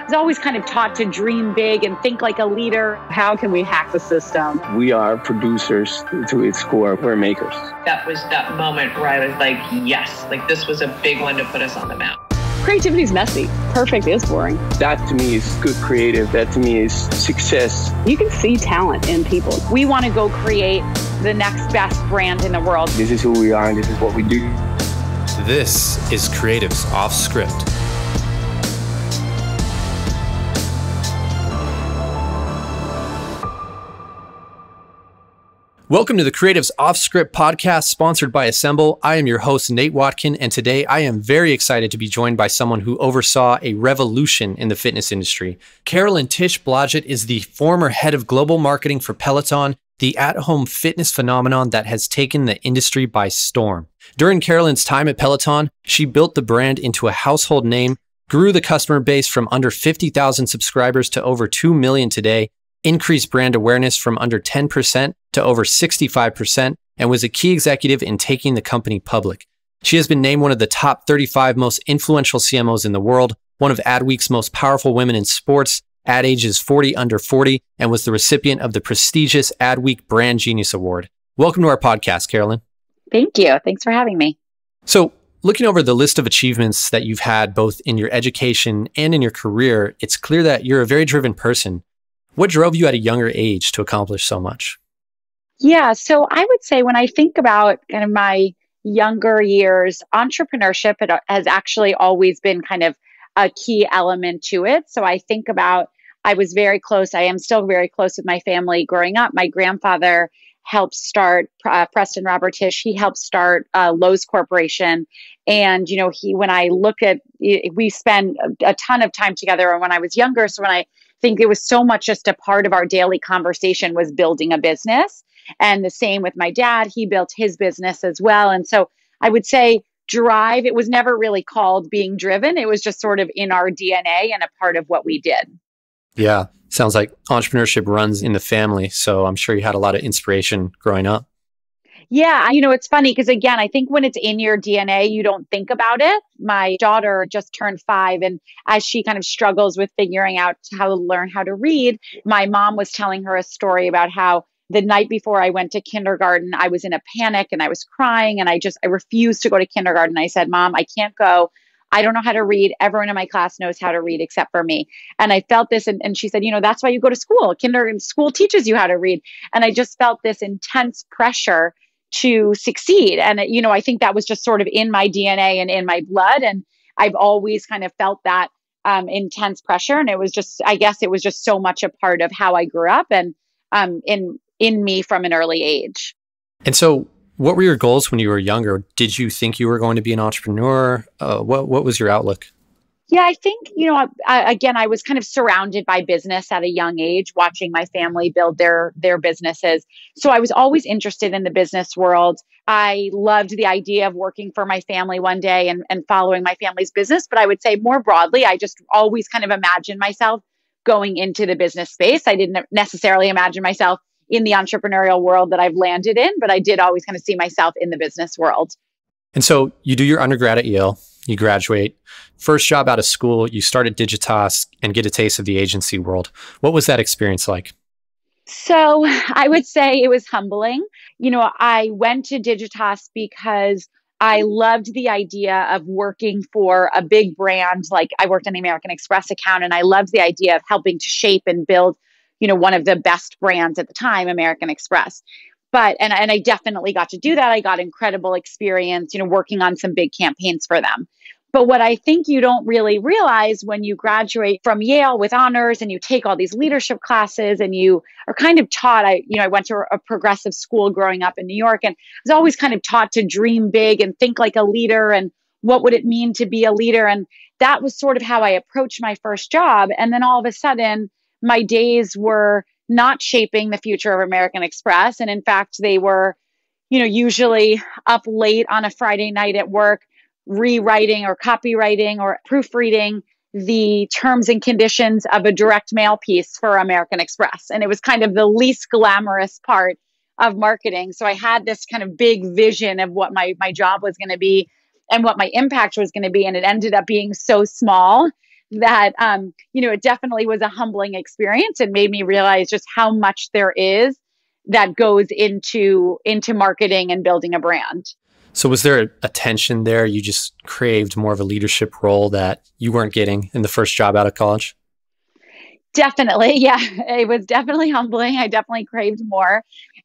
was always kind of taught to dream big and think like a leader. How can we hack the system? We are producers to its core. We're makers. That was that moment where I was like, yes, like this was a big one to put us on the map. Creativity is messy. Perfect is boring. That to me is good creative. That to me is success. You can see talent in people. We want to go create the next best brand in the world. This is who we are and this is what we do. This is Creatives Offscript. Welcome to the Creatives Offscript podcast sponsored by Assemble. I am your host, Nate Watkin, and today I am very excited to be joined by someone who oversaw a revolution in the fitness industry. Carolyn Tisch Blodgett is the former head of global marketing for Peloton, the at-home fitness phenomenon that has taken the industry by storm. During Carolyn's time at Peloton, she built the brand into a household name, grew the customer base from under 50,000 subscribers to over 2 million today, increased brand awareness from under 10% to over 65%, and was a key executive in taking the company public. She has been named one of the top 35 most influential CMOs in the world, one of Adweek's most powerful women in sports, Ad Age's 40 Under 40, and was the recipient of the prestigious Adweek Brand Genius Award. Welcome to our podcast, Carolyn. Thank you. Thanks for having me. So, looking over the list of achievements that you've had both in your education and in your career, it's clear that you're a very driven person. What drove you at a younger age to accomplish so much? Yeah, so I would say when I think about kind of my younger years, entrepreneurship has actually always been kind of a key element to it. So I think about, I was very close, I am still very close with my family growing up. My grandfather helped start Preston Robert Tisch. He helped start Lowe's Corporation. And, when I look at, we spend a ton of time together when I was younger. So when I think it was so much just a part of our daily conversation was building a business. And the same with my dad, he built his business as well. And so I would say drive, it was never really called being driven. It was just sort of in our DNA and a part of what we did. Yeah, sounds like entrepreneurship runs in the family. So I'm sure you had a lot of inspiration growing up. Yeah, it's funny because again, I think when it's in your DNA, you don't think about it. My daughter just turned 5, and as she kind of struggles with figuring out how to learn how to read, my mom was telling her a story about how the night before I went to kindergarten, I was in a panic and I was crying and I refused to go to kindergarten. I said, Mom, I can't go. I don't know how to read. Everyone in my class knows how to read except for me. And I felt this, and she said, that's why you go to school. Kindergarten school teaches you how to read. And I just felt this intense pressure to succeed. And, I think that was just sort of in my DNA and in my blood. And I've always kind of felt that intense pressure. And it was just, I guess it was just so much a part of how I grew up and in me from an early age. And so what were your goals when you were younger? Did you think you were going to be an entrepreneur? What was your outlook? Yeah, I think, again, I was kind of surrounded by business at a young age, watching my family build their businesses. So I was always interested in the business world. I loved the idea of working for my family one day and following my family's business. But I would say more broadly, I just always kind of imagined myself going into the business space. I didn't necessarily imagine myself in the entrepreneurial world that I've landed in, but I did always kind of see myself in the business world. And so you do your undergrad at Yale, you graduate, first job out of school, you start at Digitas and get a taste of the agency world. What was that experience like? So I would say it was humbling. I went to Digitas because I loved the idea of working for a big brand. Like I worked on the American Express account, and I loved the idea of helping to shape and build one of the best brands at the time, American Express. And I definitely got to do that. I got incredible experience, working on some big campaigns for them. But what I think you don't really realize when you graduate from Yale with honors and you take all these leadership classes and you are kind of taught, I went to a progressive school growing up in New York, and I was always kind of taught to dream big and think like a leader and what would it mean to be a leader. And that was sort of how I approached my first job. And then all of a sudden, my days were not shaping the future of American Express. And in fact, they were, usually up late on a Friday night at work, rewriting or copywriting or proofreading the terms and conditions of a direct mail piece for American Express. And it was kind of the least glamorous part of marketing. So I had this kind of big vision of what my job was going to be and what my impact was going to be. And it ended up being so small that, it definitely was a humbling experience and made me realize just how much there is that goes into marketing and building a brand. So was there a tension there? You just craved more of a leadership role that you weren't getting in the first job out of college? Definitely. Yeah. It was definitely humbling. I definitely craved more.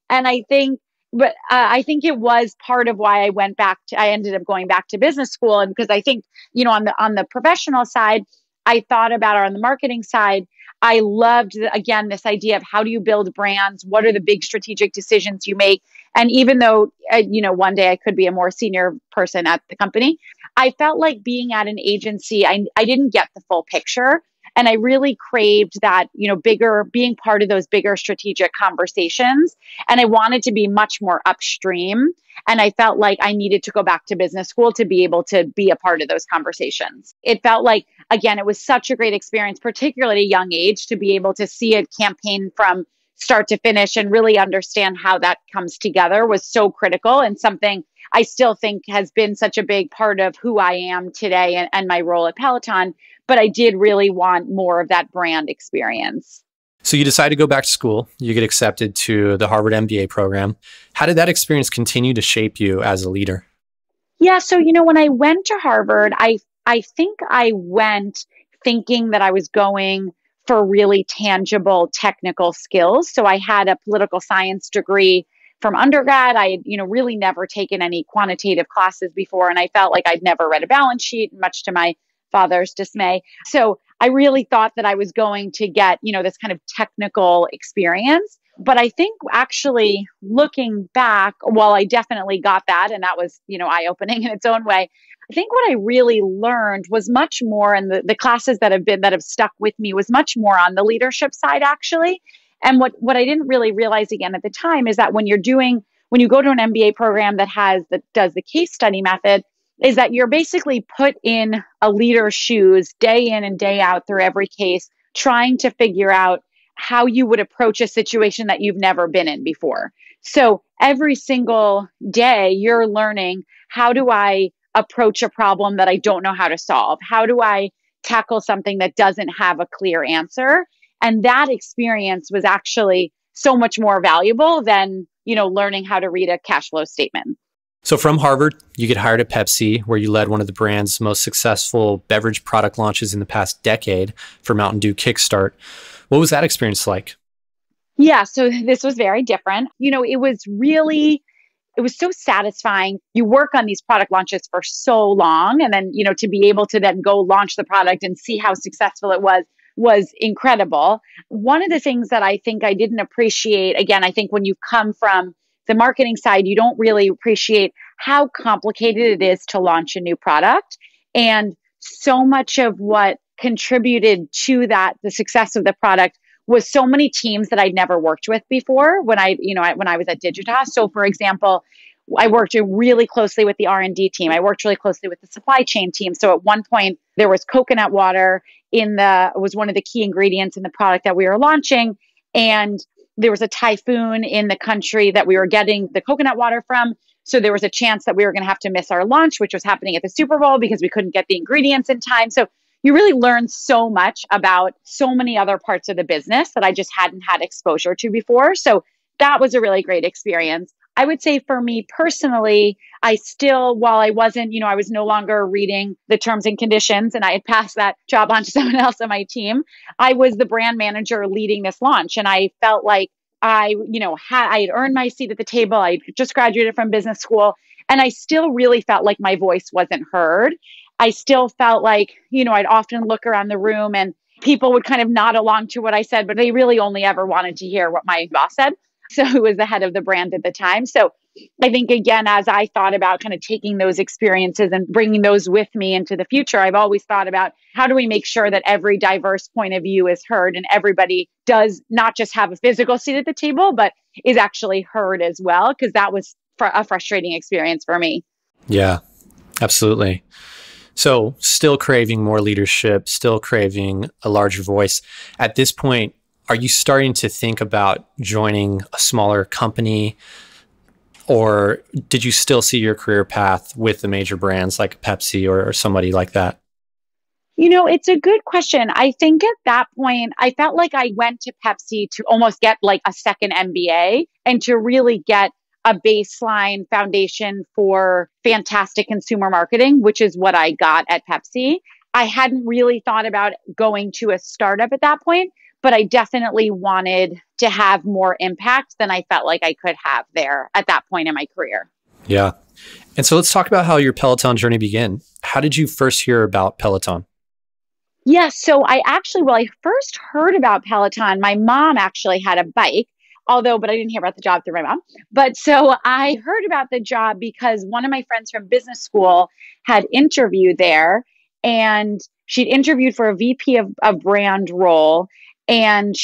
And I think it was part of why I ended up going back to business school. And because I think, on the professional side, I thought about, or on the marketing side, I loved, again, this idea of how do you build brands? What are the big strategic decisions you make? And even though, one day I could be a more senior person at the company, I felt like being at an agency, I didn't get the full picture. And I really craved that, being part of those bigger strategic conversations. And I wanted to be much more upstream. And I felt like I needed to go back to business school to be able to be a part of those conversations. It felt like, again, it was such a great experience, particularly at a young age, to be able to see a campaign from start to finish and really understand how that comes together was so critical, and something I still think has been such a big part of who I am today and my role at Peloton. But I did really want more of that brand experience. So you decide to go back to school. You get accepted to the Harvard MBA program. How did that experience continue to shape you as a leader? Yeah. So, when I went to Harvard, I think I went thinking that I was going for really tangible technical skills. So I had a political science degree from undergrad. I had, really never taken any quantitative classes before. And I felt like I'd never read a balance sheet, much to my father's dismay. So I really thought that I was going to get, this kind of technical experience. But I think actually looking back, while I definitely got that, and that was, eye-opening in its own way, I think what I really learned was much more, and the classes that have stuck with me was much more on the leadership side, actually. And what I didn't really realize again at the time is that when you go to an MBA program that does the case study method, is that you're basically put in a leader's shoes day in and day out through every case, trying to figure out how you would approach a situation that you've never been in before. So every single day you're learning, how do I approach a problem that I don't know how to solve? How do I tackle something that doesn't have a clear answer? And that experience was actually so much more valuable than, learning how to read a cash flow statement. So from Harvard, you get hired at Pepsi, where you led one of the brand's most successful beverage product launches in the past decade for Mountain Dew Kickstart. What was that experience like? Yeah, so this was very different. It was so satisfying. You work on these product launches for so long, and then, to be able to then go launch the product and see how successful it was incredible. One of the things that I think I didn't appreciate, again, I think when you come from the marketing side, you don't really appreciate how complicated it is to launch a new product. And so much of what contributed to the success of the product was so many teams that I'd never worked with before when I was at Digitas. So for example, I worked really closely with the R&D team. I worked really closely with the supply chain team. So at one point there was coconut water was one of the key ingredients in the product that we were launching. And there was a typhoon in the country that we were getting the coconut water from. So there was a chance that we were going to have to miss our launch, which was happening at the Super Bowl because we couldn't get the ingredients in time. So you really learn so much about so many other parts of the business that I just hadn't had exposure to before. So that was a really great experience. I would say for me personally, I still, while I wasn't, I was no longer reading the terms and conditions and I had passed that job on to someone else on my team, I was the brand manager leading this launch. And I felt like I had earned my seat at the table. I just graduated from business school and I still really felt like my voice wasn't heard. I still felt like, I'd often look around the room and people would kind of nod along to what I said, but they really only ever wanted to hear what my boss said. So who was the head of the brand at the time. So I think, again, as I thought about kind of taking those experiences and bringing those with me into the future, I've always thought about how do we make sure that every diverse point of view is heard and everybody does not just have a physical seat at the table, but is actually heard as well, because that was a frustrating experience for me. Yeah, absolutely. So still craving more leadership, still craving a larger voice. At this point, are you starting to think about joining a smaller company, or did you still see your career path with the major brands like Pepsi or somebody like that? It's a good question. I think at that point, I felt like I went to Pepsi to almost get like a second MBA and to really get a baseline foundation for fantastic consumer marketing, which is what I got at Pepsi. I hadn't really thought about going to a startup at that point, but I definitely wanted to have more impact than I felt like I could have there at that point in my career. Yeah. And so let's talk about how your Peloton journey began. How did you first hear about Peloton? Yes. So I first heard about Peloton. My mom actually had a bike, but I didn't hear about the job through my mom. But so I heard about the job because one of my friends from business school had interviewed there, and she'd interviewed for a VP of a brand role. And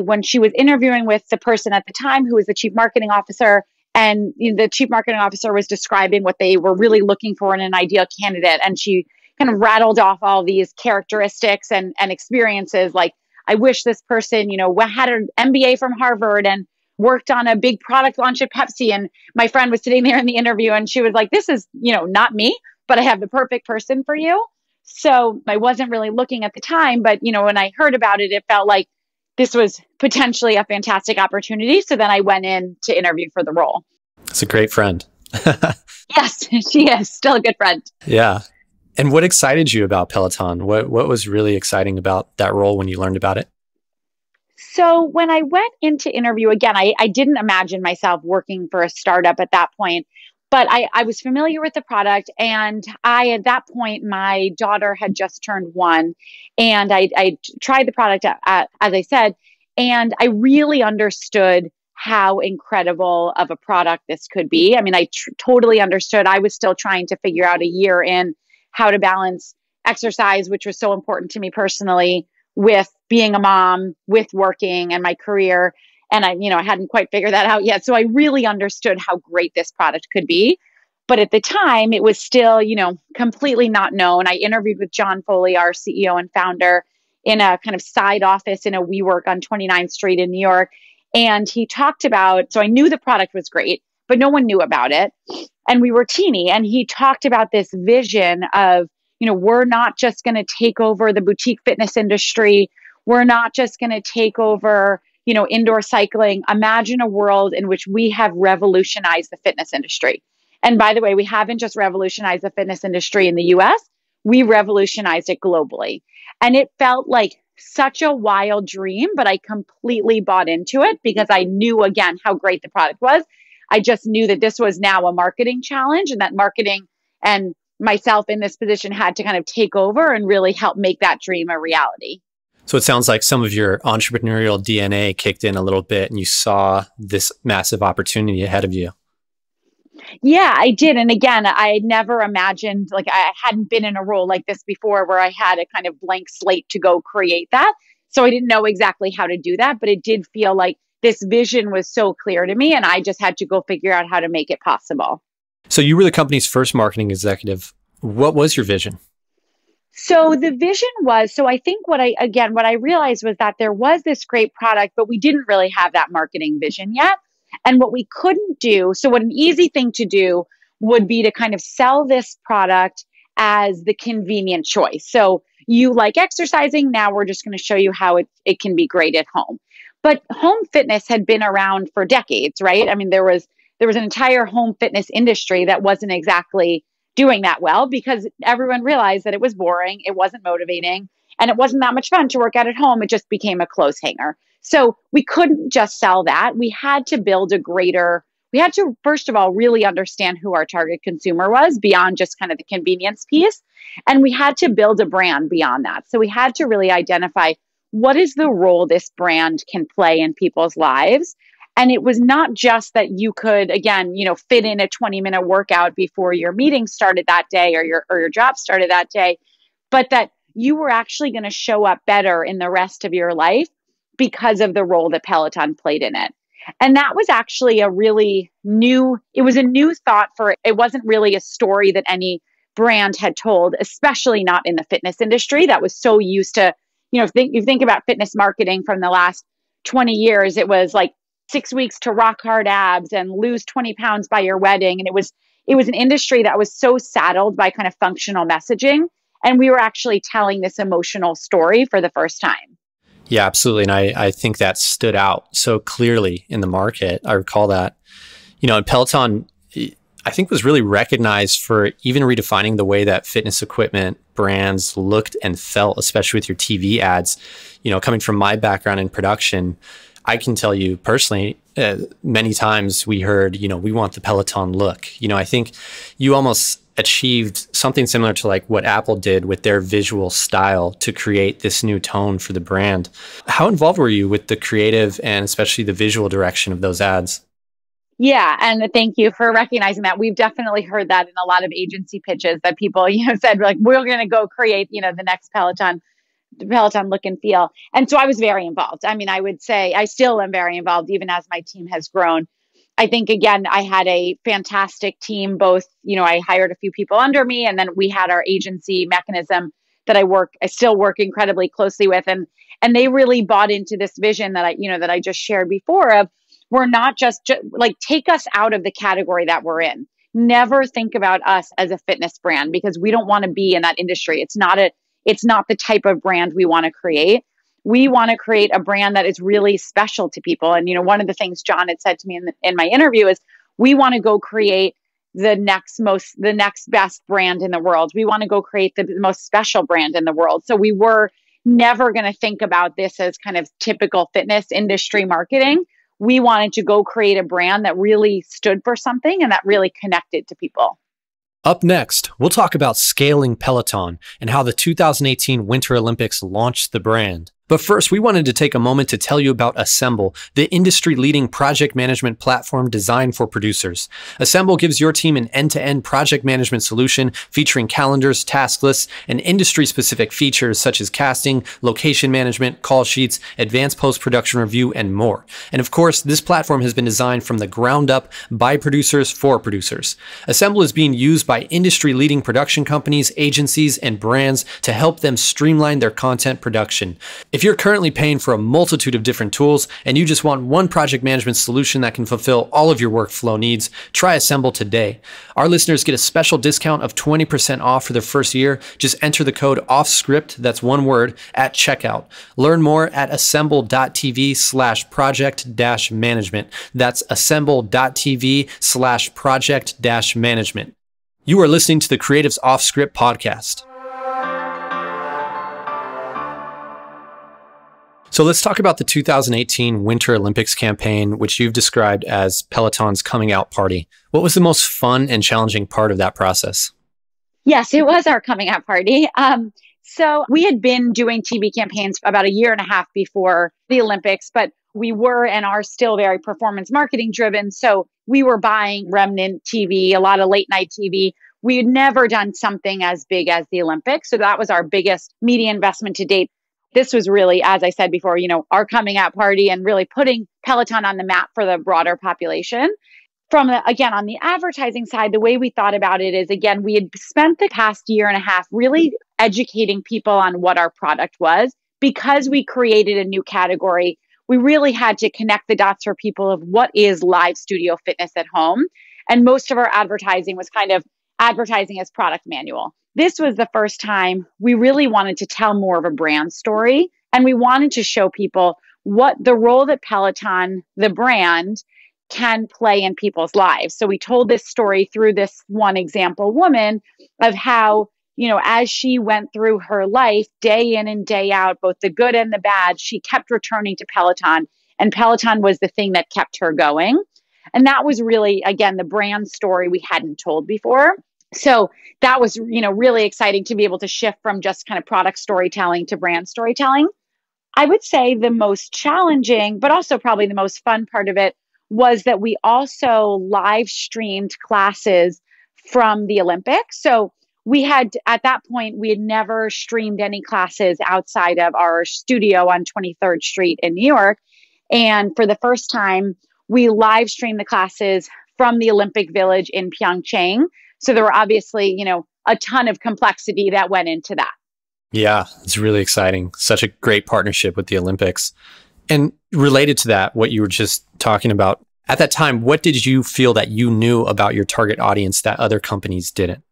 when she was interviewing with the person at the time who was the chief marketing officer, and the chief marketing officer was describing what they were really looking for in an ideal candidate. And she kind of rattled off all these characteristics and experiences. Like, I wish this person, had an MBA from Harvard and worked on a big product launch at Pepsi. And my friend was sitting there in the interview and she was like, this is, not me, but I have the perfect person for you. So I wasn't really looking at the time, but, when I heard about it, it felt like this was potentially a fantastic opportunity. So then I went in to interview for the role. It's a great friend. Yes, she is still a good friend. Yeah. And what excited you about Peloton? What was really exciting about that role when you learned about it? So when I went into interview, again, I didn't imagine myself working for a startup at that point, but I was familiar with the product. And at that point, my daughter had just turned 1, and I tried the product, as I said, and I really understood how incredible of a product this could be. I mean, I totally understood. I was still trying to figure out a year in how to balance exercise, which was so important to me personally, with being a mom, with working and my career. And I hadn't quite figured that out yet. So I really understood how great this product could be. But at the time, it was still, completely not known. I interviewed with John Foley, our CEO and founder, in a kind of side office in a WeWork on 29th Street in New York. And he talked about, so I knew the product was great, but no one knew about it. And we were teeny. And he talked about this vision of, we're not just going to take over the boutique fitness industry. We're not just going to take over, indoor cycling. Imagine a world in which we have revolutionized the fitness industry. And by the way, we haven't just revolutionized the fitness industry in the US, we revolutionized it globally. And it felt like such a wild dream, but I completely bought into it because I knew, again, how great the product was. I just knew that this was now a marketing challenge, and that marketing and myself in this position had to kind of take over and really help make that dream a reality. So it sounds like some of your entrepreneurial DNA kicked in a little bit and you saw this massive opportunity ahead of you. Yeah, I did. And again, I never imagined, like, I hadn't been in a role like this before where I had a kind of blank slate to go create that. So I didn't know exactly how to do that, but it did feel like this vision was so clear to me and I just had to go figure out how to make it possible. So you were the company's first marketing executive. What was your vision? So the vision was, I think what I realized was that there was this great product, but we didn't really have that marketing vision yet. And what we couldn't do, so what an easy thing to do would be to kind of sell this product as the convenient choice. So you like exercising, now we're just going to show you how it can be great at home. But home fitness had been around for decades, right? I mean, there was an entire home fitness industry that wasn't exactly doing that well because everyone realized that it was boring, it wasn't motivating, and it wasn't that much fun to work out at home. It just became a clothes hanger. So we couldn't just sell that. We had to first of all, really understand who our target consumer was beyond just kind of the convenience piece. And we had to build a brand beyond that. So we had to really identify what is the role this brand can play in people's lives. And it was not just that you could, again, fit in a 20-minute workout before your meeting started that day or your job started that day, but that you were actually going to show up better in the rest of your life because of the role that Peloton played in it. And that was actually a new thought it wasn't really a story that any brand had told, especially not in the fitness industry that was so used to, you think about fitness marketing from the last 20 years, it was like 6 weeks to rock hard abs and lose 20 pounds by your wedding. And it was an industry that was so saddled by kind of functional messaging And we were actually telling this emotional story for the first time. Yeah, absolutely. And I think that stood out so clearly in the market. I recall that, and Peloton, I think, was really recognized for even redefining the way that fitness equipment brands looked and felt, especially with your TV ads. Coming from my background in production, I can tell you personally, many times we heard, we want the Peloton look. I think you almost achieved something similar to like what Apple did with their visual style to create this new tone for the brand. How involved were you with the creative and especially the visual direction of those ads? Yeah. And thank you for recognizing that. We've definitely heard that in a lot of agency pitches that people, said like, we're going to go create, the next Peloton look and feel. And so I was very involved. I mean, I would say I still am very involved, even as my team has grown. I think, again, I had a fantastic team, both, I hired a few people under me, and then we had our agency mechanism that I still work incredibly closely with. And they really bought into this vision that I just shared before of, we're not just like, take us out of the category that we're in. Never think about us as a fitness brand, because we don't want to be in that industry. It's not the type of brand we want to create. We want to create a brand that is really special to people. And, one of the things John had said to me in my interview is, we want to go create the next best brand in the world. We want to go create the most special brand in the world. So we were never going to think about this as kind of typical fitness industry marketing. We wanted to go create a brand that really stood for something and that really connected to people. Up next, we'll talk about scaling Peloton and how the 2018 Winter Olympics launched the brand. But first, we wanted to take a moment to tell you about Assemble, the industry-leading project management platform designed for producers. Assemble gives your team an end-to-end project management solution featuring calendars, task lists, and industry-specific features such as casting, location management, call sheets, advanced post-production review, and more. And of course, this platform has been designed from the ground up by producers for producers. Assemble is being used by industry-leading production companies, agencies, and brands to help them streamline their content production. If you're currently paying for a multitude of different tools and you just want one project management solution that can fulfill all of your workflow needs, try Assemble today. Our listeners get a special discount of 20% off for their first year. Just enter the code Offscript, that's one word, at checkout. Learn more at assemble.tv/project-management. That's assemble.tv/project-management. You are listening to the Creatives Offscript podcast. So let's talk about the 2018 Winter Olympics campaign, which you've described as Peloton's coming out party. What was the most fun and challenging part of that process? Yes, it was our coming out party. So we had been doing TV campaigns about a year and a half before the Olympics, but we were and are still very performance marketing driven. So we were buying remnant TV, a lot of late night TV. We had never done something as big as the Olympics. So that was our biggest media investment to date. This was really, as I said before, our coming out party and really putting Peloton on the map for the broader population. Again, on the advertising side, the way we thought about it is, again, we had spent the past year and a half really educating people on what our product was. Because we created a new category, we really had to connect the dots for people of what is live studio fitness at home. And most of our advertising was kind of advertising as product manual. This was the first time we really wanted to tell more of a brand story. And we wanted to show people what the role that Peloton, the brand, can play in people's lives. So we told this story through this one example woman of how, as she went through her life, day in and day out, both the good and the bad, she kept returning to Peloton. And Peloton was the thing that kept her going. And that was really, again, the brand story we hadn't told before. So that was, really exciting to be able to shift from just kind of product storytelling to brand storytelling. I would say the most challenging, but also probably the most fun part of it was that we also live streamed classes from the Olympics. So at that point, we had never streamed any classes outside of our studio on 23rd Street in New York. And for the first time, we live streamed the classes from the Olympic Village in Pyeongchang. So there were obviously, a ton of complexity that went into that. Yeah, it's really exciting. Such a great partnership with the Olympics. And related to that, what you were just talking about, at that time, what did you feel that you knew about your target audience that other companies didn't?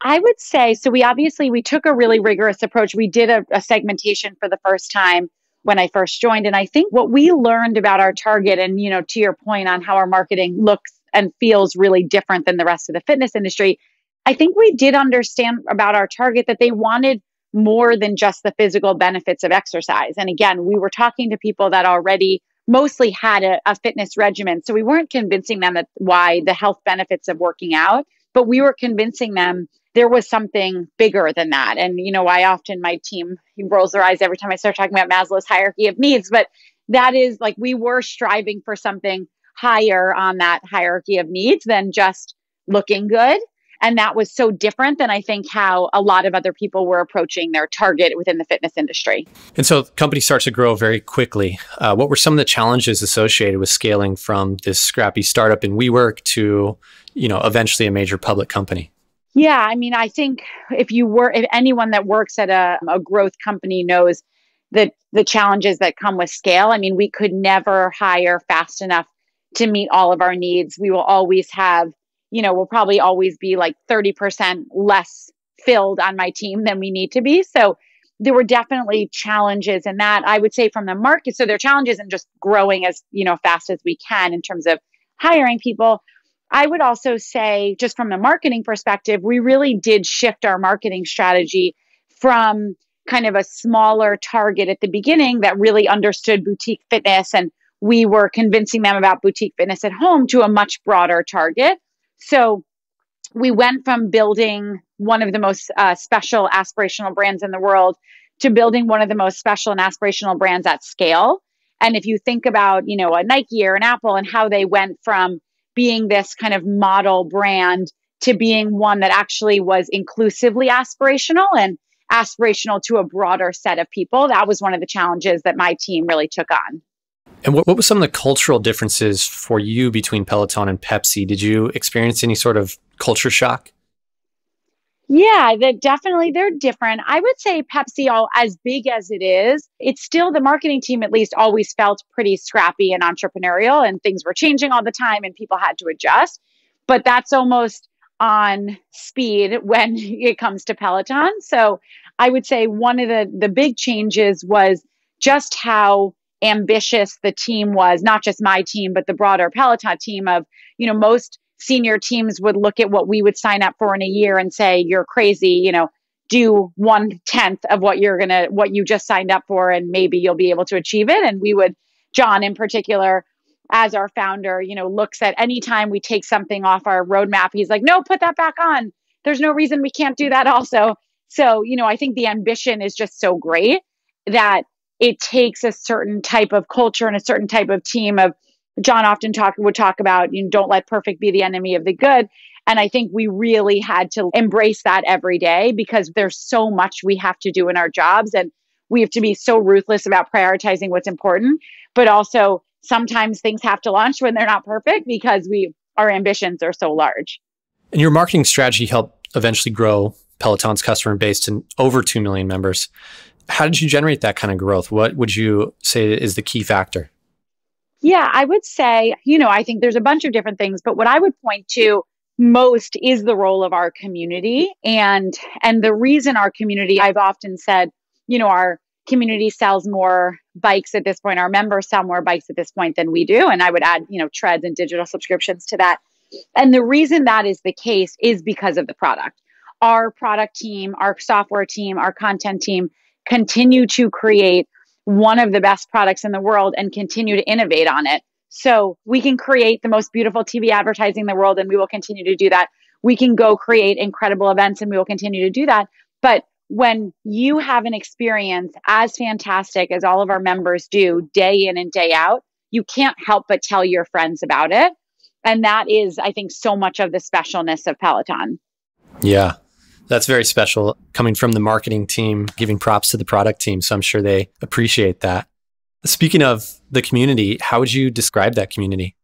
I would say, so we took a really rigorous approach. We did a segmentation for the first time when I first joined. And I think what we learned about our target and, to your point on how our marketing looks and feels really different than the rest of the fitness industry, I think we did understand about our target that they wanted more than just the physical benefits of exercise. And again, we were talking to people that already mostly had a fitness regimen. So we weren't convincing them that why the health benefits of working out, but we were convincing them there was something bigger than that. And, I often, my team rolls their eyes every time I start talking about Maslow's hierarchy of needs, but that is like, we were striving for something higher on that hierarchy of needs than just looking good. And that was so different than I think how a lot of other people were approaching their target within the fitness industry. And so the company starts to grow very quickly. What were some of the challenges associated with scaling from this scrappy startup in WeWork to, eventually a major public company? Yeah, I mean, I think if anyone that works at a growth company knows that the challenges that come with scale. I mean, we could never hire fast enough to meet all of our needs. We will always have, we'll probably always be like 30% less filled on my team than we need to be. So there were definitely challenges in that. I would say from the market. So there are challenges in just growing as, fast as we can in terms of hiring people. I would also say, just from the marketing perspective, we really did shift our marketing strategy from kind of a smaller target at the beginning that really understood boutique fitness, and we were convincing them about boutique fitness at home, to a much broader target. So we went from building one of the most special aspirational brands in the world to building one of the most special and aspirational brands at scale. And if you think about, a Nike or an Apple and how they went from being this kind of model brand to being one that actually was inclusively aspirational and aspirational to a broader set of people, that was one of the challenges that my team really took on. And what was some of the cultural differences for you between Peloton and Pepsi? Did you experience any sort of culture shock? Yeah, they're different. I would say Pepsi, as big as it is, it's still, the marketing team at least always felt pretty scrappy and entrepreneurial, and things were changing all the time and people had to adjust. But that's almost on speed when it comes to Peloton. So I would say one of the big changes was just how ambitious the team was, not just my team, but the broader Peloton team of, most senior teams would look at what we would sign up for in a year and say, you're crazy, do 1/10 of what you just signed up for, and maybe you'll be able to achieve it. And John in particular, as our founder, looks at any time we take something off our roadmap, he's like, no, put that back on. There's no reason we can't do that also. So, I think the ambition is just so great that it takes a certain type of culture and a certain type of team of, John often would talk about, don't let perfect be the enemy of the good. And I think we really had to embrace that every day, because there's so much we have to do in our jobs, and we have to be so ruthless about prioritizing what's important. But also sometimes things have to launch when they're not perfect because our ambitions are so large. And your marketing strategy helped eventually grow Peloton's customer base to over 2 million members. How did you generate that kind of growth? What would you say is the key factor? Yeah, I would say, I think there's a bunch of different things, but what I would point to most is the role of our community. And the reason our community, I've often said, our community sells more bikes at this point, our members sell more bikes at this point than we do. And I would add, treads and digital subscriptions to that. And the reason that is the case is because of the product. Our product team, our software team, our content team continue to create one of the best products in the world and continue to innovate on it. So we can create the most beautiful TV advertising in the world, and we will continue to do that. We can go create incredible events, and we will continue to do that. But when you have an experience as fantastic as all of our members do day in and day out, you can't help but tell your friends about it. And that is, I think, so much of the specialness of Peloton. Yeah. That's very special, coming from the marketing team, giving props to the product team. So I'm sure they appreciate that. Speaking of the community, how would you describe that community?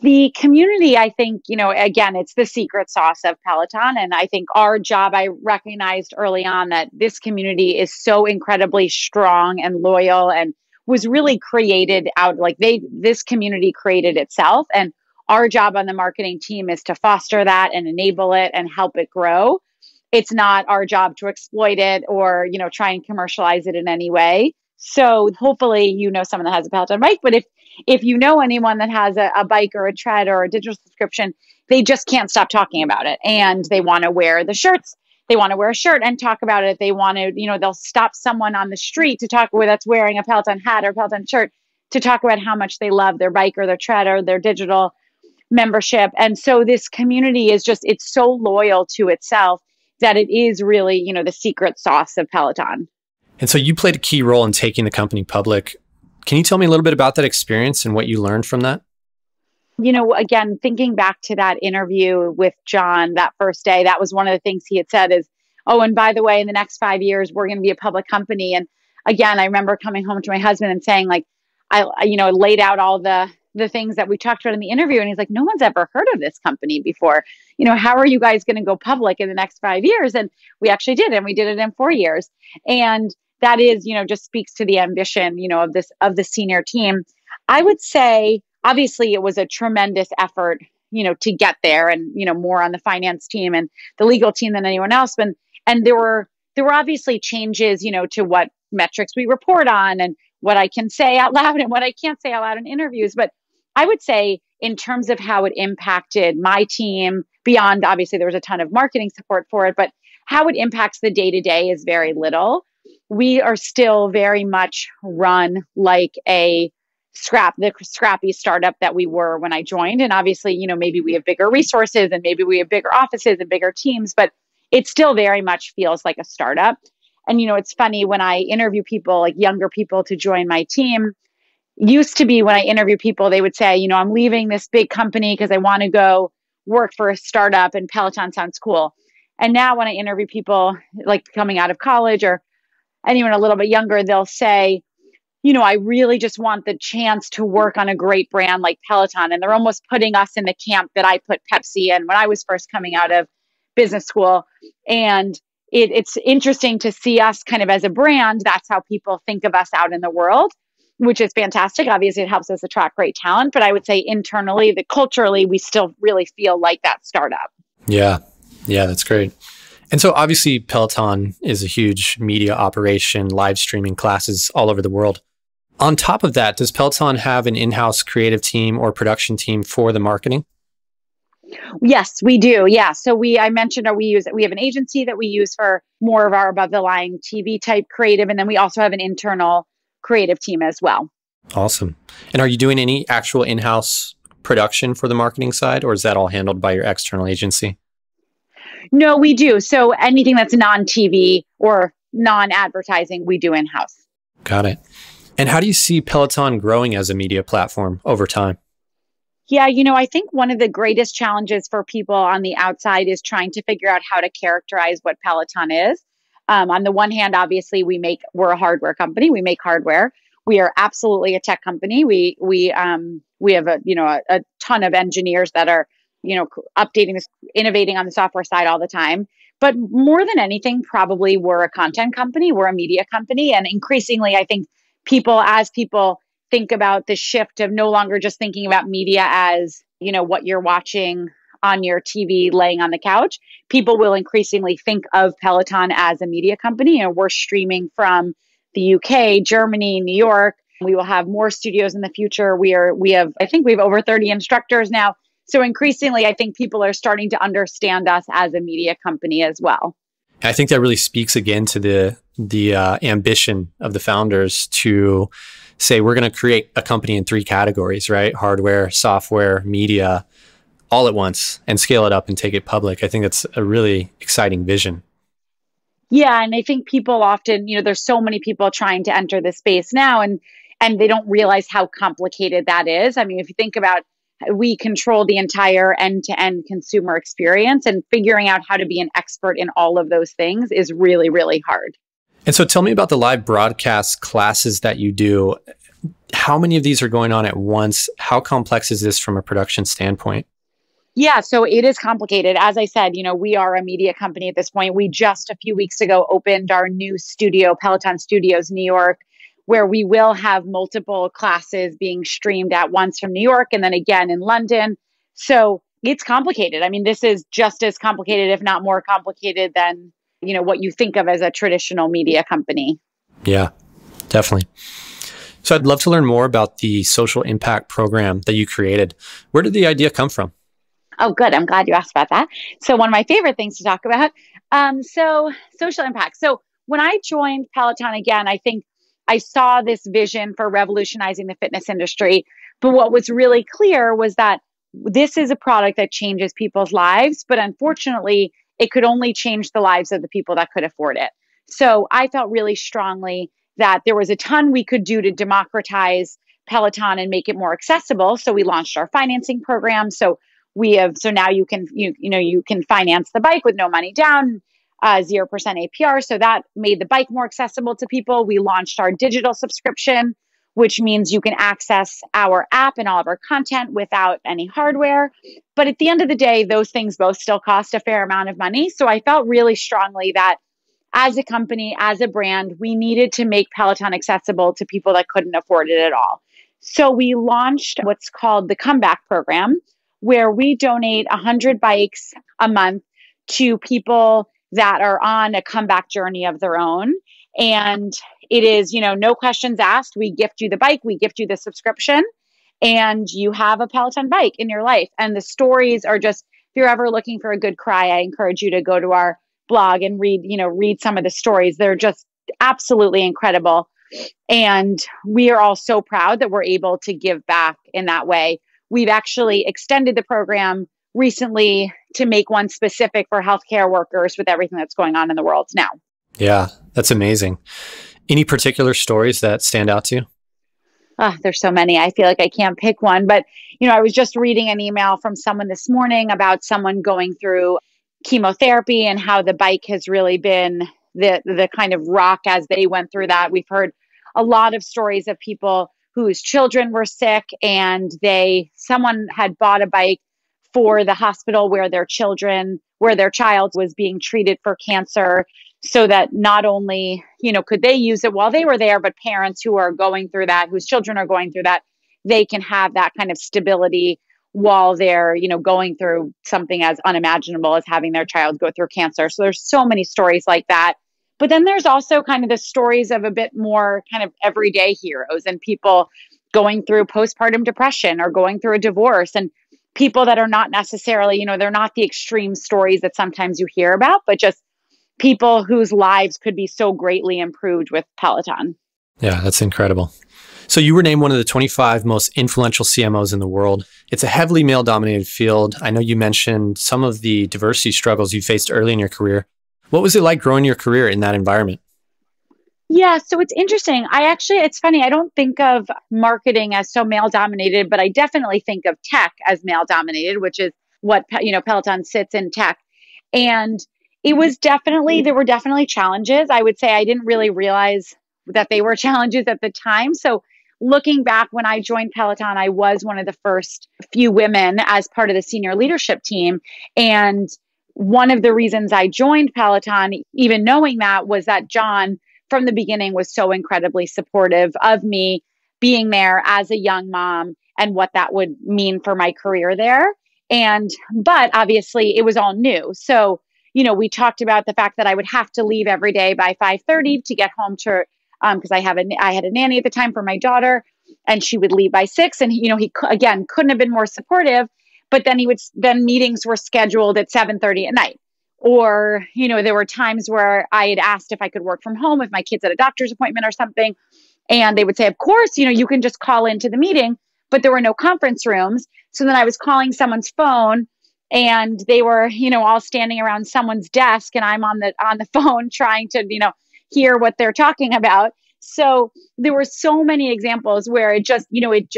The community, I think, again, it's the secret sauce of Peloton. And I think our job, I recognized early on that this community is so incredibly strong and loyal, and was really created out, this community created itself. And Our job on the marketing team is to foster that and enable it and help it grow. It's not our job to exploit it or, try and commercialize it in any way. So hopefully, someone that has a Peloton bike, but if you know anyone that has a bike or a tread or a digital subscription, they just can't stop talking about it. And they want to wear the shirts. They want to wear a shirt and talk about it. They want to, they'll stop someone on the street to talk with that's wearing a Peloton hat or Peloton shirt to talk about how much they love their bike or their tread or their digital membership. And so this community is it's so loyal to itself that it is really, the secret sauce of Peloton. And so you played a key role in taking the company public. Can you tell me a little bit about that experience and what you learned from that? Again, thinking back to that interview with John that first day, that was one of the things he had said is, oh, and by the way, in the next 5 years, we're going to be a public company. And again, I remember coming home to my husband and saying, like, I laid out all the things that we talked about in the interview. And he's like, no one's ever heard of this company before. How are you guys going to go public in the next 5 years? And we actually did, and we did it in 4 years. And that is, just speaks to the ambition, of the senior team. I would say, obviously, it was a tremendous effort, to get there, and more on the finance team and the legal team than anyone else. And there were obviously changes, to what metrics we report on and what I can say out loud and what I can't say out loud in interviews. But I would say, in terms of how it impacted my team, beyond obviously there was a ton of marketing support for it, but how it impacts the day to day is very little. We are still very much run like the scrappy startup that we were when I joined. And obviously, maybe we have bigger resources and maybe we have bigger offices and bigger teams, but it still very much feels like a startup. And, it's funny when I interview people, like younger people to join my team, used to be when I interview people, they would say, I'm leaving this big company because I want to go work for a startup and Peloton sounds cool. And now when I interview people like coming out of college or anyone a little bit younger, they'll say, I really just want the chance to work on a great brand like Peloton. And they're almost putting us in the camp that I put Pepsi in when I was first coming out of business school. And it's interesting to see us kind of as a brand. That's how people think of us out in the world, which is fantastic. Obviously, it helps us attract great talent. But I would say internally, culturally, we still really feel like that startup. Yeah, that's great. And so obviously, Peloton is a huge media operation, live streaming classes all over the world. On top of that, does Peloton have an in-house creative team or production team for the marketing? Yes, we do. Yeah. So I mentioned we have an agency that we use for more of our above the line TV type creative. And then we also have an internal creative team as well. Awesome. And are you doing any actual in-house production for the marketing side, or is that all handled by your external agency? No, we do. So anything that's non-TV or non-advertising, we do in-house. Got it. And how do you see Peloton growing as a media platform over time? Yeah, I think one of the greatest challenges for people on the outside is trying to figure out how to characterize what Peloton is. On the one hand, obviously, we're a hardware company. We make hardware. We are absolutely a tech company. We have a ton of engineers that are updating this, innovating on the software side all the time. But more than anything, probably we're a content company. We're a media company, and increasingly, I think as people think about the shift of no longer just thinking about media as, what you're watching on your TV laying on the couch, people will increasingly think of Peloton as a media company. We're streaming from the UK, Germany, New York. We will have more studios in the future. We have over 30 instructors now. So increasingly, I think people are starting to understand us as a media company as well. I think that really speaks again to the ambition of the founders to say, we're going to create a company in 3 categories, right? Hardware, software, media, all at once, and scale it up and take it public. I think that's a really exciting vision. Yeah. And I think people often, there's so many people trying to enter this space now, and they don't realize how complicated that is. I mean, if you think about, we control the entire end-to-end consumer experience, and figuring out how to be an expert in all of those things is really, really hard. And so tell me about the live broadcast classes that you do. How many of these are going on at once? How complex is this from a production standpoint? Yeah, so it is complicated. As I said, we are a media company at this point. We just a few weeks ago opened our new studio, Peloton Studios, New York, where we will have multiple classes being streamed at once from New York and then again in London. So it's complicated. I mean, this is just as complicated, if not more complicated than, what you think of as a traditional media company. Yeah, definitely. So I'd love to learn more about the social impact program that you created. Where did the idea come from? Oh, good. I'm glad you asked about that. So one of my favorite things to talk about. So social impact. So when I joined Peloton again, I think I saw this vision for revolutionizing the fitness industry. But what was really clear was that this is a product that changes people's lives, but unfortunately, it could only change the lives of the people that could afford it. So I felt really strongly that there was a ton we could do to democratize Peloton and make it more accessible. So we launched our financing program. So now you can finance the bike with no money down, 0% APR. So that made the bike more accessible to people. We launched our digital subscription, which means you can access our app and all of our content without any hardware. But at the end of the day, those things both still cost a fair amount of money. So I felt really strongly that as a company, as a brand, we needed to make Peloton accessible to people that couldn't afford it at all. So we launched what's called the Comeback Program, where we donate 100 bikes a month to people that are on a comeback journey of their own. And it is, no questions asked. We gift you the bike, we gift you the subscription, and you have a Peloton bike in your life. And the stories are just, if you're ever looking for a good cry, I encourage you to go to our blog and read some of the stories. They're just absolutely incredible. And we are all so proud that we're able to give back in that way. We've actually extended the program recently to make one specific for healthcare workers with everything that's going on in the world now. Yeah, that's amazing. Any particular stories that stand out to you? There's so many. I feel like I can't pick one, but I was just reading an email from someone this morning about someone going through chemotherapy and how the bike has really been the kind of rock as they went through that. We've heard a lot of stories of people whose children were sick and someone had bought a bike for the hospital where their child was being treated for cancer, so that not only, could they use it while they were there, but parents who are going through that, whose children are going through that, they can have that kind of stability while they're, going through something as unimaginable as having their child go through cancer. So there's so many stories like that. But then there's also kind of the stories of a bit more kind of everyday heroes and people going through postpartum depression or going through a divorce, and people that are not necessarily, they're not the extreme stories that sometimes you hear about, but just people whose lives could be so greatly improved with Peloton. Yeah, that's incredible. So you were named one of the 25 most influential CMOs in the world. It's a heavily male-dominated field. I know you mentioned some of the diversity struggles you faced early in your career. What was it like growing your career in that environment? Yeah, so it's interesting. It's funny. I don't think of marketing as so male-dominated, but I definitely think of tech as male-dominated, which is what, Peloton sits in tech. And there were definitely challenges. I would say I didn't really realize that they were challenges at the time. So looking back, when I joined Peloton, I was one of the first few women as part of the senior leadership team. And one of the reasons I joined Peloton, even knowing that, was that John, from the beginning, was so incredibly supportive of me being there as a young mom and what that would mean for my career there. But obviously it was all new. So, we talked about the fact that I would have to leave every day by 5:30 to get home to, because I had a nanny at the time for my daughter, and she would leave by 6. And, he again, couldn't have been more supportive, but then meetings were scheduled at 7:30 at night. Or, there were times where I had asked if I could work from home if my kid's at a doctor's appointment or something. And they would say, of course, you can just call into the meeting, but there were no conference rooms. So then I was calling someone's phone and they were, all standing around someone's desk, and I'm on the phone trying to, hear what they're talking about. So there were so many examples where it just,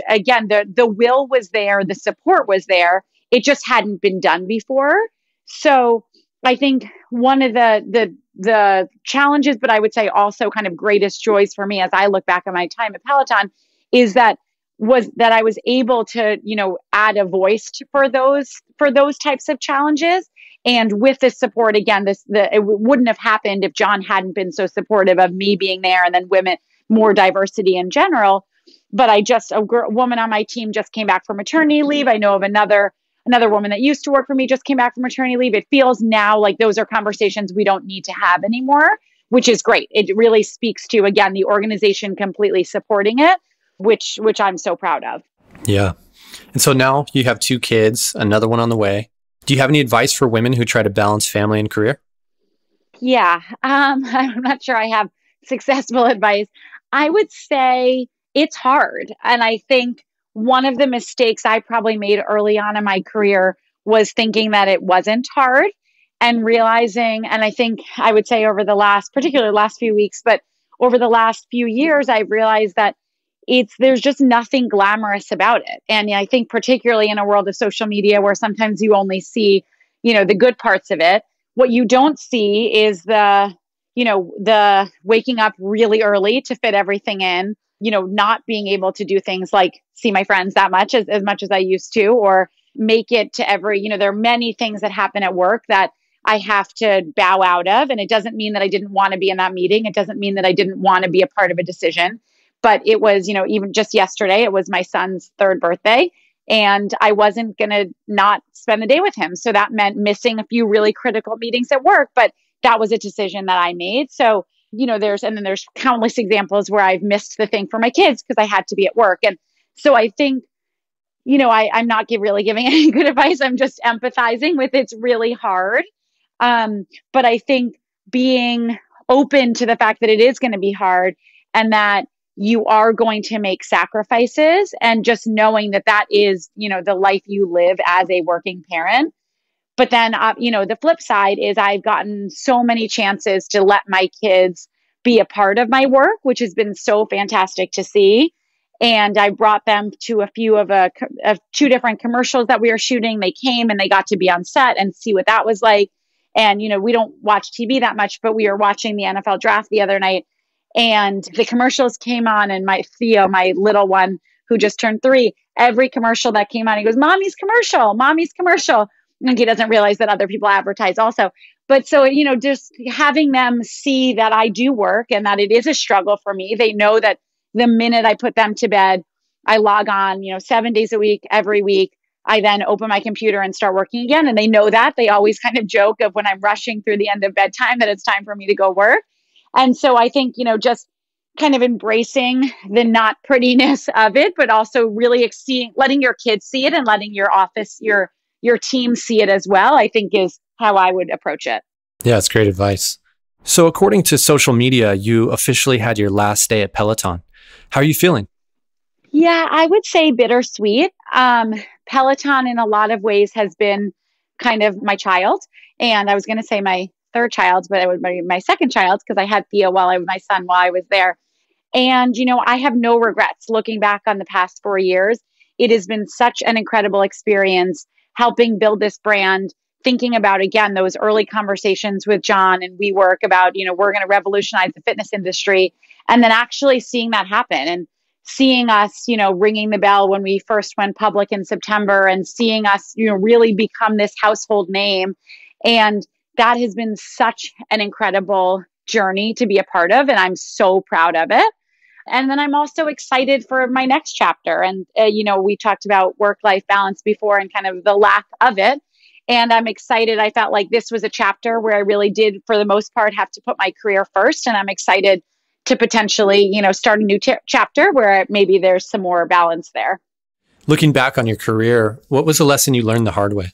again, the will was there, the support was there. It just hadn't been done before. So I think one of the challenges, but I would say also kind of greatest joys for me as I look back on my time at Peloton, is that I was able to, add a voice for those types of challenges. And with this support, again, it wouldn't have happened if John hadn't been so supportive of me being there, and then women, more diversity in general. But a woman on my team just came back from maternity leave. I know of another another woman that used to work for me just came back from maternity leave. It feels now like those are conversations we don't need to have anymore, which is great. It really speaks to, again, the organization completely supporting it, which I'm so proud of. Yeah. And so now you have 2 kids, another one on the way. Do you have any advice for women who try to balance family and career? Yeah. I'm not sure I have successful advice. I would say it's hard. And I think one of the mistakes I probably made early on in my career was thinking that it wasn't hard and realizing, and I think I would say over the particularly last few weeks, but over the last few years, I've realized that there's just nothing glamorous about it. And I think particularly in a world of social media where sometimes you only see, the good parts of it, what you don't see is the waking up really early to fit everything in, not being able to do things like see my friends that much as I used to, or make it to there are many things that happen at work that I have to bow out of. And it doesn't mean that I didn't want to be in that meeting. It doesn't mean that I didn't want to be a part of a decision. But it was, even just yesterday, it was my son's 3rd birthday. And I wasn't going to not spend the day with him. So that meant missing a few really critical meetings at work. But that was a decision that I made. So, there's countless examples where I've missed the thing for my kids because I had to be at work. And so I think, I'm not really giving any good advice. I'm just empathizing with it's really hard. But I think being open to the fact that it is going to be hard and that you are going to make sacrifices, and just knowing that that is, the life you live as a working parent. But then, the flip side is I've gotten so many chances to let my kids be a part of my work, which has been so fantastic to see. And I brought them to a few of 2 different commercials that we were shooting. They came and they got to be on set and see what that was like. And, we don't watch TV that much, but we were watching the NFL draft the other night. And the commercials came on, and my Theo, my little one who just turned 3, every commercial that came on, he goes, Mommy's commercial, Mommy's commercial. And he doesn't realize that other people advertise also. But so, just having them see that I do work and that it is a struggle for me. They know that the minute I put them to bed, I log on, 7 days a week, every week. I then open my computer and start working again. And they know that. They always kind of joke of when I'm rushing through the end of bedtime that it's time for me to go work. And so I think, just kind of embracing the not prettiness of it, but also really letting your kids see it and letting your office, your team see it as well, I think is how I would approach it. Yeah, it's great advice. So according to social media, you officially had your last day at Peloton. How are you feeling? Yeah, I would say bittersweet. Peloton in a lot of ways has been kind of my child. And I was going to say my 3rd child, but it would be my 2nd child because I had Theo my son while I was there. And, I have no regrets looking back on the past 4 years. It has been such an incredible experience helping build this brand, thinking about, again, those early conversations with John and WeWork about, we're going to revolutionize the fitness industry. And then actually seeing that happen and seeing us, ringing the bell when we first went public in September and seeing us, really become this household name. And that has been such an incredible journey to be a part of. And I'm so proud of it. And then I'm also excited for my next chapter. And, we talked about work-life balance before and kind of the lack of it. And I'm excited. I felt like this was a chapter where I really did, for the most part, have to put my career first. And I'm excited to potentially, start a new chapter where maybe there's some more balance there. Looking back on your career, what was a lesson you learned the hard way?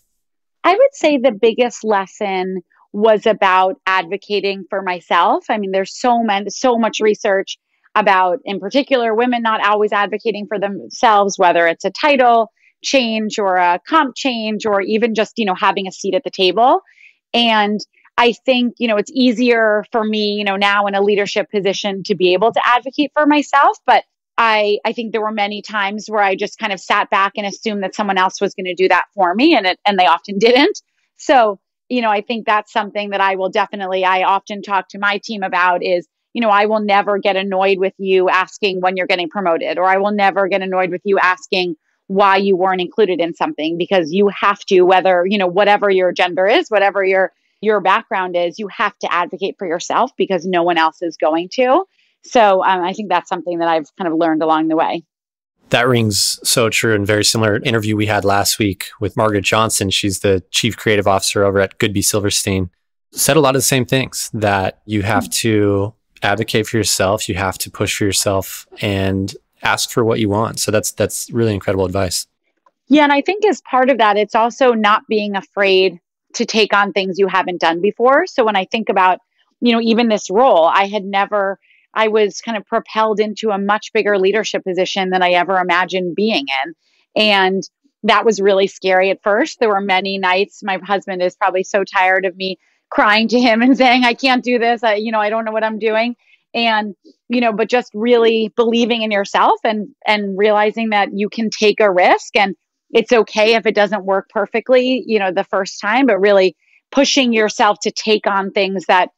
I would say the biggest lesson was about advocating for myself. I mean, there's so much research about, in particular, women not always advocating for themselves, whether it's a title change or a comp change or even just, having a seat at the table. And I think, it's easier for me, now in a leadership position to be able to advocate for myself. But I think there were many times where I just kind of sat back and assumed that someone else was going to do that for me. And they often didn't. So, I think that's something that I often talk to my team about is, I will never get annoyed with you asking when you're getting promoted, or I will never get annoyed with you asking why you weren't included in something, because you have to, whether, whatever your gender is, whatever your background is, you have to advocate for yourself because no one else is going to. So I think that's something that I've kind of learned along the way. That rings so true, and very similar interview we had last week with Margaret Johnson. She's the chief creative officer over at Goodby Silverstein. Said a lot of the same things, that you have to advocate for yourself, you have to push for yourself and ask for what you want. So that's really incredible advice. Yeah. And I think as part of that, it's also not being afraid to take on things you haven't done before. So when I think about, even this role, I was kind of propelled into a much bigger leadership position than I ever imagined being in. And that was really scary at first. There were many nights, my husband is probably so tired of me crying to him and saying, I can't do this. I don't know what I'm doing. And, but just really believing in yourself and realizing that you can take a risk, and it's okay if it doesn't work perfectly, the first time, but really pushing yourself to take on things that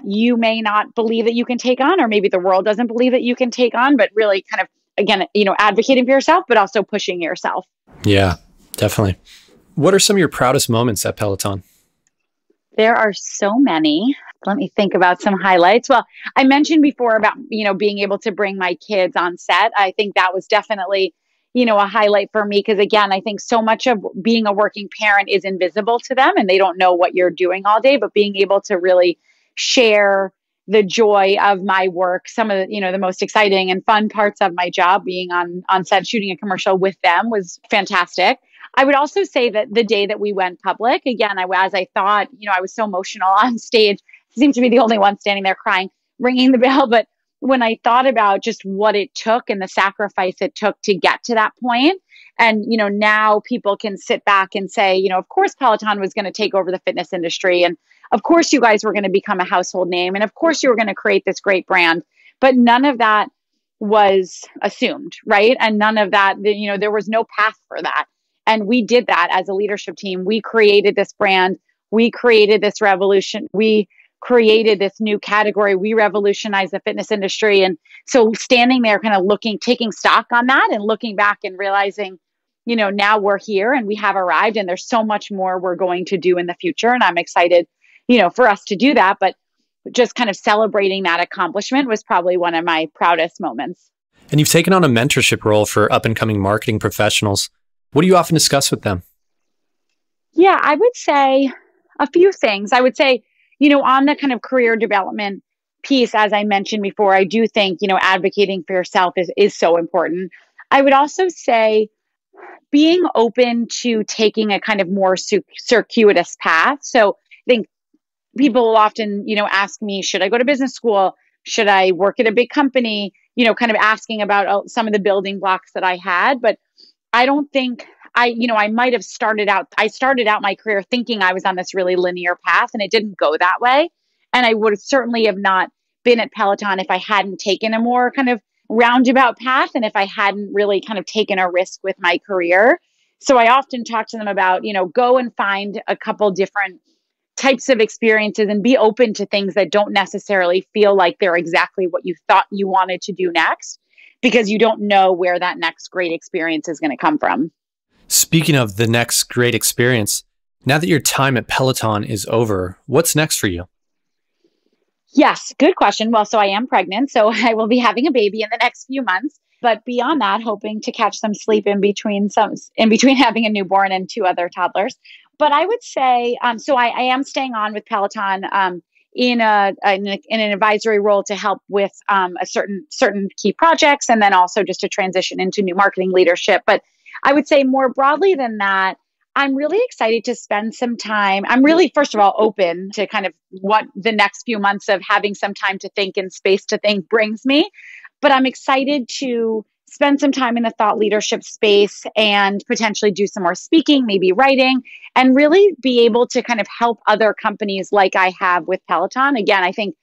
you may not believe that you can take on, or maybe the world doesn't believe that you can take on, but really kind of, again, advocating for yourself, but also pushing yourself. Yeah, definitely. What are some of your proudest moments at Peloton? There are so many. Let me think about some highlights. Well, I mentioned before about, being able to bring my kids on set. I think that was definitely, a highlight for me, because again, I think so much of being a working parent is invisible to them and they don't know what you're doing all day, but being able to really share the joy of my work, some of the, the most exciting and fun parts of my job, being on set shooting a commercial with them, was fantastic. I would also say that the day that we went public, again, as I thought, I was so emotional on stage, I seemed to be the only one standing there crying, ringing the bell. But when I thought about just what it took and the sacrifice it took to get to that point, and, now people can sit back and say, of course, Peloton was going to take over the fitness industry. And of course, you guys were going to become a household name. And of course, you were going to create this great brand. But none of that was assumed, right? And none of that, there was no path for that. And we did that as a leadership team. We created this brand. We created this revolution. We created this new category. We revolutionized the fitness industry. And so standing there kind of taking stock on that and looking back and realizing, now we're here and we have arrived, and there's so much more we're going to do in the future. And I'm excited, for us to do that. But just kind of celebrating that accomplishment was probably one of my proudest moments. And you've taken on a mentorship role for up and coming marketing professionals. What do you often discuss with them? Yeah, I would say a few things. I would say, on the kind of career development piece, as I mentioned before, I do think, advocating for yourself is so important. I would also say being open to taking a kind of more circuitous path. So I think people will often, ask me, should I go to business school? Should I work at a big company? Kind of asking about some of the building blocks that I had. But I don't think I might have started out my career thinking I was on this really linear path, and it didn't go that way. And I would certainly have not been at Peloton if I hadn't taken a more kind of roundabout path, and if I hadn't really kind of taken a risk with my career. So I often talk to them about, go and find a couple different types of experiences and be open to things that don't necessarily feel like they're exactly what you thought you wanted to do next, because you don't know where that next great experience is going to come from. Speaking of the next great experience, now that your time at Peloton is over, what's next for you? Yes, good question. Well, so I am pregnant, so I will be having a baby in the next few months. But beyond that, hoping to catch some sleep in between having a newborn and two other toddlers. But I would say, so I am staying on with Peloton in an advisory role to help with a certain key projects, and then also just to transition into new marketing leadership. But I would say more broadly than that, I'm really excited to spend some time. I'm really, first of all, open to kind of what the next few months of having some time to think and space to think brings me. But I'm excited to spend some time in the thought leadership space and potentially do some more speaking, maybe writing, and really be able to kind of help other companies like I have with Peloton. Again, I think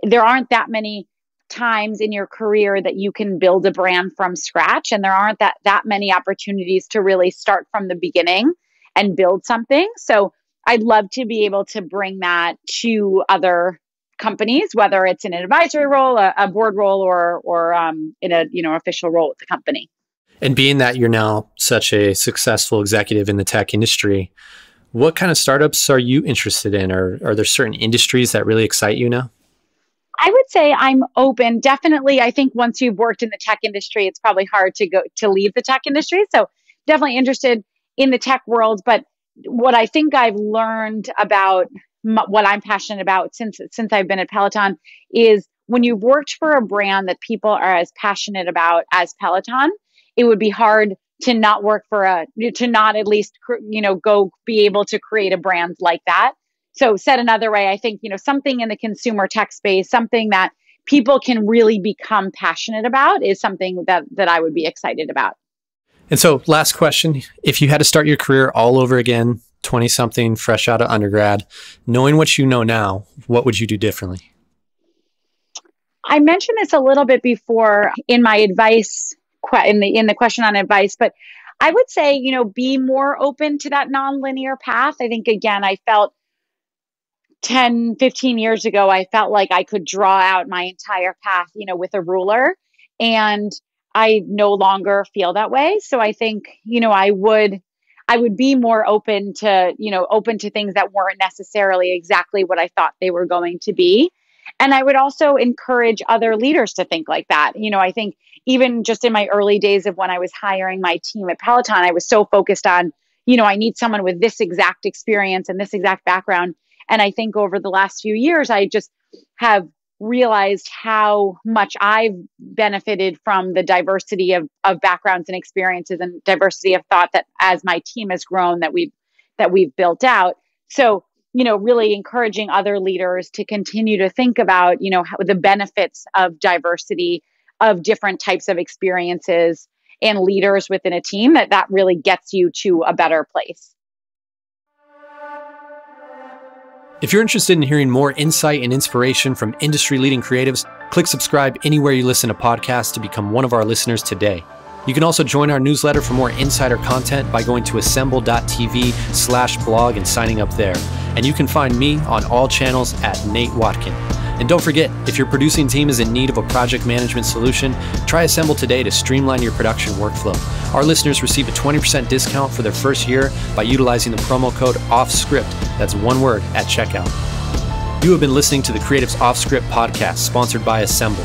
there aren't that many times in your career that you can build a brand from scratch, and there aren't that many opportunities to really start from the beginning and build something. So I'd love to be able to bring that to other companies, whether it's in an advisory role, a board role, or in a official role with the company. And being that you're now such a successful executive in the tech industry, what kind of startups are you interested in? Or are there certain industries that really excite you now? I would say I'm open. Definitely, I think once you've worked in the tech industry, it's probably hard to leave the tech industry. So definitely interested in the tech world. But what I think I've learned about what I'm passionate about since I've been at Peloton is when you've worked for a brand that people are as passionate about as Peloton, it would be hard to not work for to not at least, go be able to create a brand like that. So said another way, I think, something in the consumer tech space, something that people can really become passionate about is something that I would be excited about. And so last question, if you had to start your career all over again, 20 something, fresh out of undergrad, knowing what you know now, what would you do differently? I mentioned this a little bit before in my advice, in the question on advice, but I would say, be more open to that nonlinear path. I think, again, I felt 10, 15 years ago, I felt like I could draw out my entire path, with a ruler. And I no longer feel that way. So I think, I would be more open to things that weren't necessarily exactly what I thought they were going to be. And I would also encourage other leaders to think like that. I think even just in my early days of when I was hiring my team at Peloton, I was so focused on, I need someone with this exact experience and this exact background. And I think over the last few years, I just have realized how much I've benefited from the diversity of backgrounds and experiences and diversity of thought that as my team has grown, that we've built out. So, really encouraging other leaders to continue to think about, how the benefits of diversity, of different types of experiences and leaders within a team, that really gets you to a better place. If you're interested in hearing more insight and inspiration from industry-leading creatives, click subscribe anywhere you listen to podcasts to become one of our listeners today. You can also join our newsletter for more insider content by going to assemble.tv/blog and signing up there. And you can find me on all channels at Nate Watkin. And don't forget, if your producing team is in need of a project management solution, try Assemble today to streamline your production workflow. Our listeners receive a 20% discount for their first year by utilizing the promo code Offscript, that's one word, at checkout. You have been listening to the Creatives Offscript podcast, sponsored by Assemble.